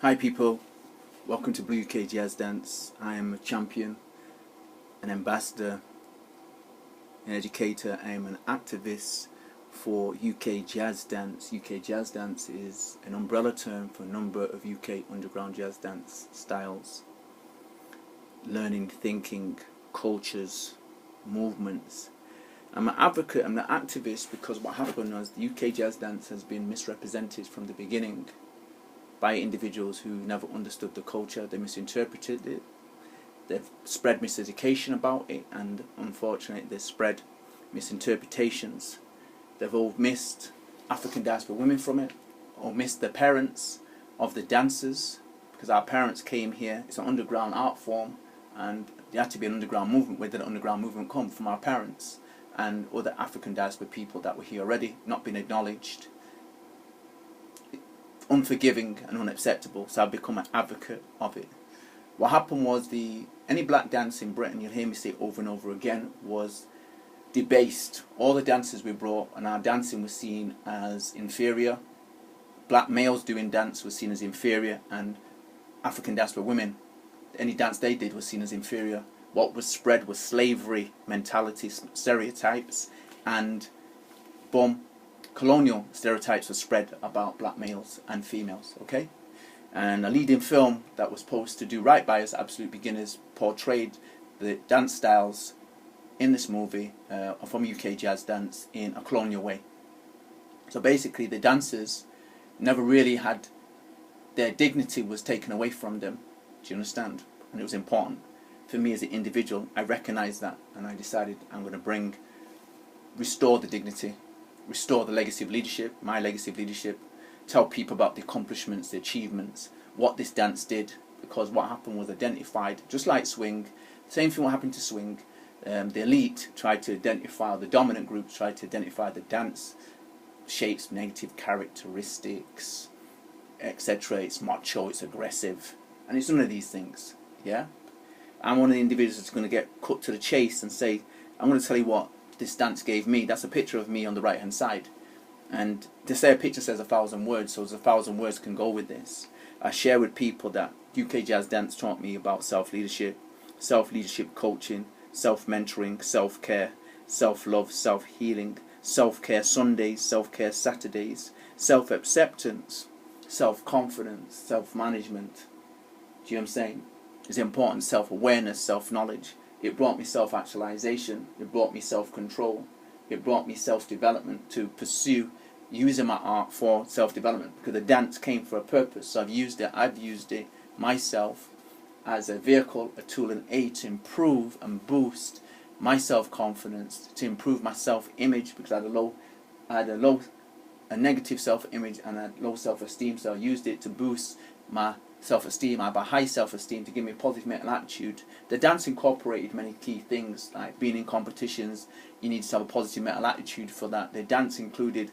Hi people, welcome to Blu UK Jazz Dance. I am a champion, an ambassador, an educator. I am an activist for UK Jazz Dance. UK Jazz Dance is an umbrella term for a number of UK underground jazz dance styles. Learning, thinking, cultures, movements. I'm an advocate, I'm an activist because what happened was the UK Jazz Dance has been misrepresented from the beginning by individuals who never understood the culture. They misinterpreted it, they've spread miseducation about it, and unfortunately they've spread misinterpretations. They've all missed African diaspora women from it, or missed the parents of the dancers, because our parents came here. It's an underground art form, and there had to be an underground movement. Where did the underground movement come? From our parents and other African diaspora people that were here already, not being acknowledged, unforgiving and unacceptable. So I've become an advocate of it. What happened was any black dance in Britain, you'll hear me say over and over again, was debased. All the dances we brought and our dancing was seen as inferior. Black males doing dance was seen as inferior, and African diaspora women, any dance they did was seen as inferior. What was spread was slavery mentalities, stereotypes, and colonial stereotypes were spread about black males and females, okay? And a leading film that was supposed to do right by us, Absolute Beginners, portrayed the dance styles in this movie from UK Jazz Dance in a colonial way. So basically the dancers never really had, their dignity was taken away from them. Do you understand? And it was important. For me as an individual, I recognized that, and I decided I'm going to restore the dignity, restore the legacy of leadership, my legacy of leadership, tell people about the accomplishments, the achievements, what this dance did, because what happened was identified, just like swing, same thing what happened to swing. The elite tried to identify, the dominant groups tried to identify the dance shapes, negative characteristics, etc. It's macho, it's aggressive, and it's none of these things, yeah? I'm one of the individuals that's going to get cut to the chase and say, I'm going to tell you what this dance gave me. That's a picture of me on the right hand side, and to say a picture says 1,000 words, so 1,000 words can go with this. I share with people that UK Jazz Dance taught me about self-leadership coaching, self-mentoring, self-care, self-love, self-healing, self-care Sundays, self-care Saturdays, self-acceptance, self-confidence, self-management. Do you know what I'm saying? It's important. Self-awareness, self-knowledge. It brought me self-actualization. It brought me self-control. It brought me self-development to pursue using my art for self-development, because the dance came for a purpose. So I've used it myself as a vehicle, a tool, an aid to improve and boost my self-confidence, to improve my self-image, because I had a negative self-image and a low self-esteem. So I used it to boost my self-esteem. I have a high self-esteem to give me a positive mental attitude. The dance incorporated many key things, like being in competitions. You need to have a positive mental attitude for that. The dance included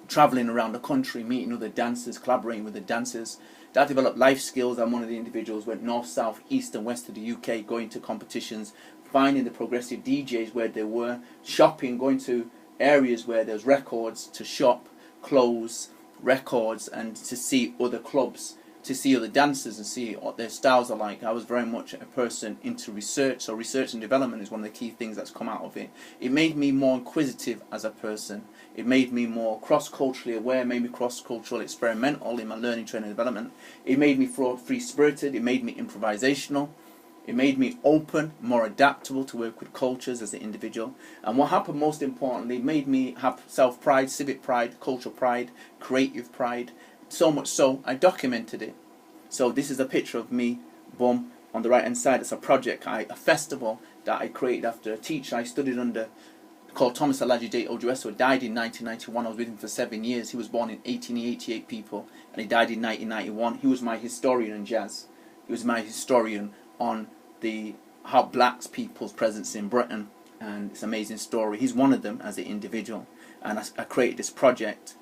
traveling around the country, meeting other dancers, collaborating with the dancers. That developed life skills. I'm one of the individuals who went north, south, east and west of the UK, going to competitions, finding the progressive DJs where they were, shopping, going to areas where there's records to shop, clothes, records, and to see other clubs, to see other dancers and see what their styles are like. I was very much a person into research, so research and development is one of the key things that's come out of it. It made me more inquisitive as a person. It made me more cross-culturally aware, made me cross-cultural experimental in my learning, training and development. It made me free-spirited, it made me improvisational. It made me open, more adaptable to work with cultures as an individual. And what happened most importantly, it made me have self-pride, civic pride, cultural pride, creative pride. So much so, I documented it. So this is a picture of me, on the right hand side. It's a project, a festival that I created after a teacher I studied under, called Thomas Alajide Ojueso, who died in 1991. I was with him for 7 years. He was born in 1888 people, and he died in 1991. He was my historian in jazz. He was my historian on how black people's presence in Britain, and it's an amazing story. He's one of them as an individual, and I created this project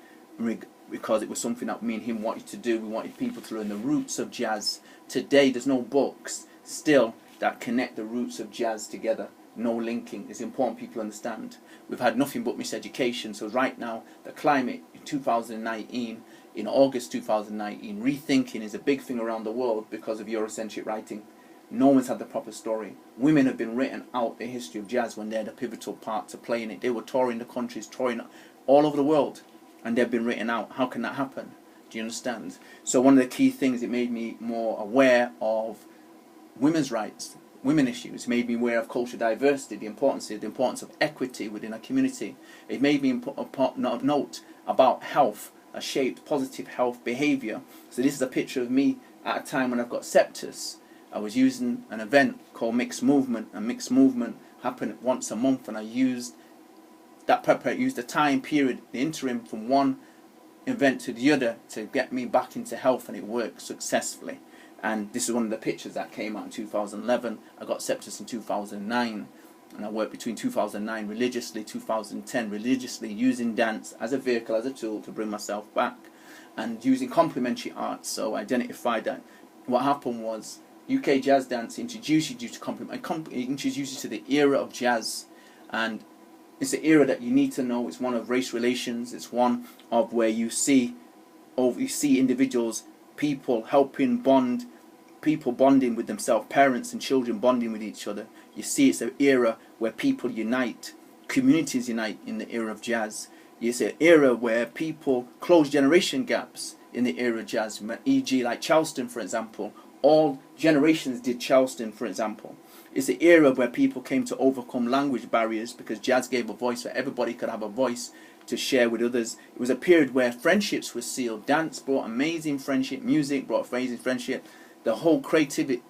because it was something that me and him wanted to do. We wanted people to learn the roots of jazz. Today there's no books still that connect the roots of jazz together. No linking. It's important people understand. We've had nothing but miseducation. So right now the climate in 2019 in August 2019. Rethinking is a big thing around the world because of Eurocentric writing. No one's had the proper story. Women have been written out the history of jazz when they had a pivotal part to play in it. They were touring the countries, touring all over the world, and they've been written out. How can that happen? Do you understand? So one of the key things, it made me more aware of women's rights, women issues. It made me aware of cultural diversity, the importance of equity within a community. It made me note about health, a shaped positive health behaviour. So this is a picture of me at a time when I've got septus. I was using an event called Mixed Movement, and Mixed Movement happened once a month, and I used the time period, the interim from one event to the other to get me back into health, and it worked successfully. And this is one of the pictures that came out in 2011. I got septus in 2009, and I worked between 2009 religiously, 2010 religiously, using dance as a vehicle, as a tool to bring myself back, and using complementary arts. So I identified that what happened was UK Jazz Dance introduces you to introduces you to the era of jazz, and it's an era that you need to know. It's one of race relations. It's one of where you see individuals, people helping bond, people bonding with themselves, parents and children bonding with each other. You see, it's an era where people unite, communities unite in the era of jazz. It's an era where people close generation gaps in the era of jazz, e.g. like Charleston, for example. All generations did Charleston, for example. It's an era where people came to overcome language barriers because jazz gave a voice where everybody could have a voice to share with others. It was a period where friendships were sealed. Dance brought amazing friendship. Music brought amazing friendship. The whole creative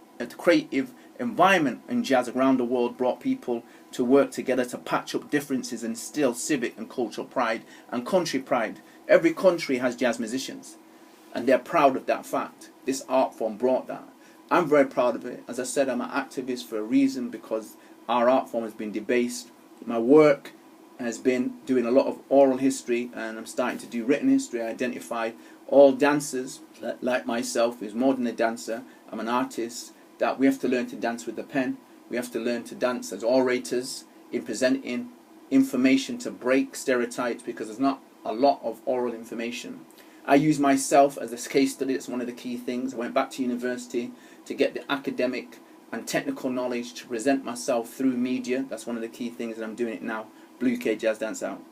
environment in jazz around the world brought people to work together to patch up differences and instill civic and cultural pride and country pride. Every country has jazz musicians, and they're proud of that fact. This art form brought that. I'm very proud of it. As I said, I'm an activist for a reason, because our art form has been debased. My work has been doing a lot of oral history, and I'm starting to do written history. I identify all dancers, like myself, who's more than a dancer. I'm an artist, that we have to learn to dance with the pen. We have to learn to dance as orators in presenting information to break stereotypes, because there's not a lot of oral information. I use myself as a case study. That's one of the key things. I went back to university to get the academic and technical knowledge to present myself through media. That's one of the key things, and I'm doing it now. Blu UK Jazz Dance out.